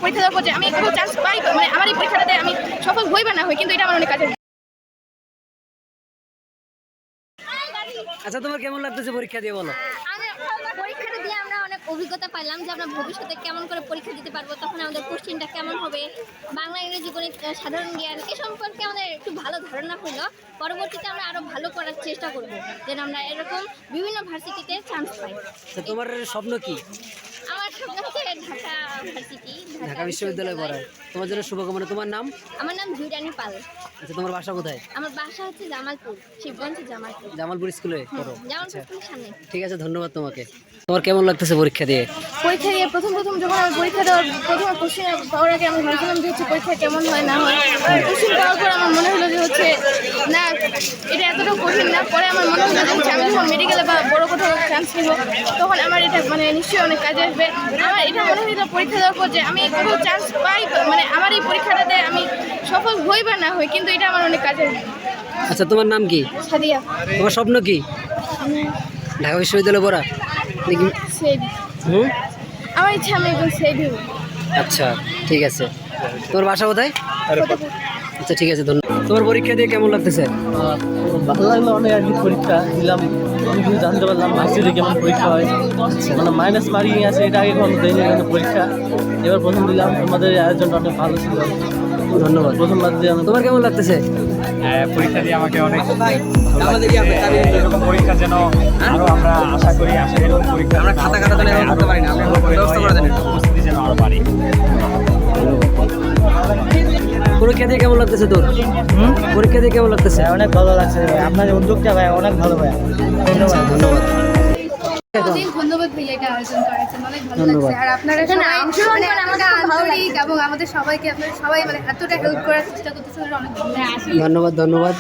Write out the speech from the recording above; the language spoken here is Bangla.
পরীক্ষা দেওয়ার পর যে আমি কোনো চান্স পাই মানে আমার এই পরীক্ষাটাতে আমি সফল হই বা না হই, কিন্তু এটা আমার অনেক কাজে। আচ্ছা, তোমার কেমন লাগতেছে পরীক্ষা দিয়ে বলো? পরীক্ষাটা দিয়ে আমরা অনেক অভিজ্ঞতা পাইলাম যে আমরা ভবিষ্যতে কেমন করে পরীক্ষা দিতে পারবো, তখন আমাদের কোশ্চেনটা কেমন হবে, বাংলা ইংরেজি গণিত সাধারণ জ্ঞান এ সম্পর্কে আমাদের একটু ভালো ধারণা হলো। পরবর্তীতে আমরা আরো ভালো করার চেষ্টা করব যেন আমরা এরকম বিভিন্ন ভার্সিটিতে চান্স পাই। তো তোমার স্বপ্ন কি? আমার স্বপ্ন হচ্ছে ঢাকা ভার্সিটি, ঢাকা বিশ্ববিদ্যালয়ে পড়ার। তোমার জন্য শুভকামনা। তোমার নাম? আমার নাম জুইরানি পাল। আচ্ছা, তোমার বাসা কোথায়? আমার বাসা হচ্ছে জামালপুর, শিবগঞ্জ জামালপুর। জামালপুর স্কুলে পড়ো? জামালপুর স্কুলের সামনে। ঠিক আছে, ধন্যবাদ তোমাকে। তোমার কেমন লাগতেছে পরীক্ষা দিয়ে? পরীক্ষা দিয়ে প্রথম যখন আমি পরীক্ষা দেওয়ার প্রথম কোশ্চেন পাওয়ার আগে আমি ভাবছিলাম যে হচ্ছে পরীক্ষা কেমন হয় না হয়। কোশ্চেন পাওয়ার পর আমার মনে হলো যে হচ্ছে না, এটা এতটাও কঠিন না। পরে আমার মনে হলো যে হচ্ছে আমি যখন মেডিকেলে বা বড় কোথাও চান্স নিব তখন আমার এটা মানে নিশ্চয়ই অনেক কাজে আসবে। আমার এটা মনে হলো পরীক্ষা দেওয়ার পর যে আমি কোনো চান্স পাই মানে আমার এই পরীক্ষাটাতে আমি সফল হই বা না হই, কিন্তু এটা আমার অনেক কাজে আসবে। আচ্ছা, তোমার নাম কি? সাদিয়া। তোমার স্বপ্ন কি? ঢাকা বিশ্ববিদ্যালয়ে পড়া নাকি? সেভ। আমার ইচ্ছা আমি একজন সেভ হব। আচ্ছা, ঠিক আছে। তোমার বাসা কোথায়? আচ্ছা, ঠিক আছে, ধন্যবাদ। তোমার পরীক্ষা দিয়ে কেমন লাগতেছে? ভালো লাগলো অনেক আর কি। পরীক্ষা দিলাম, অনেক কিছু জানতে পারলাম ভার্সিটি কেমন পরীক্ষা হয়। মানে মাইনাস মার্কিং আছে, এটা আগে কখনো দেয়নি পরীক্ষা, এবার প্রথম দিলাম। তোমাদের আয়োজনটা অনেক ভালো ছিল, ধন্যবাদ। প্রথমবার দিয়ে তোমার কেমন লাগতেছে? পরীক্ষা দিয়ে আমাকে অনেক এরকম পরীক্ষা যেন আরো আমরা আশা করি এরকম পরীক্ষা আমরা খাতা করতে পারি না, উপস্থিতি যেন আরো বাড়ি। পরীক্ষা দিয়ে কেমন লাগতেছে তোর? পরীক্ষা দিয়ে কেমন লাগতেছে? অনেক ভালো লাগছে। আপনার উদ্যোগটা ভাই অনেক ভালো ভাই, ধন্যবাদ। ধন্যবাদ। ধন্যবাদ ভাইয়া, এটা আয়োজন করেছেন, অনেক ভালো ধন্যবাদ। লাগছে। আর আপনারা সবাই অংশগ্রহণ করে আমাদের আন্তরিক এবং আমাদের সবাইকে আপনারা সবাই মানে এতটা হেল্প করার চেষ্টা করতেছেন, অনেক ধন্যবাদ। ধন্যবাদ।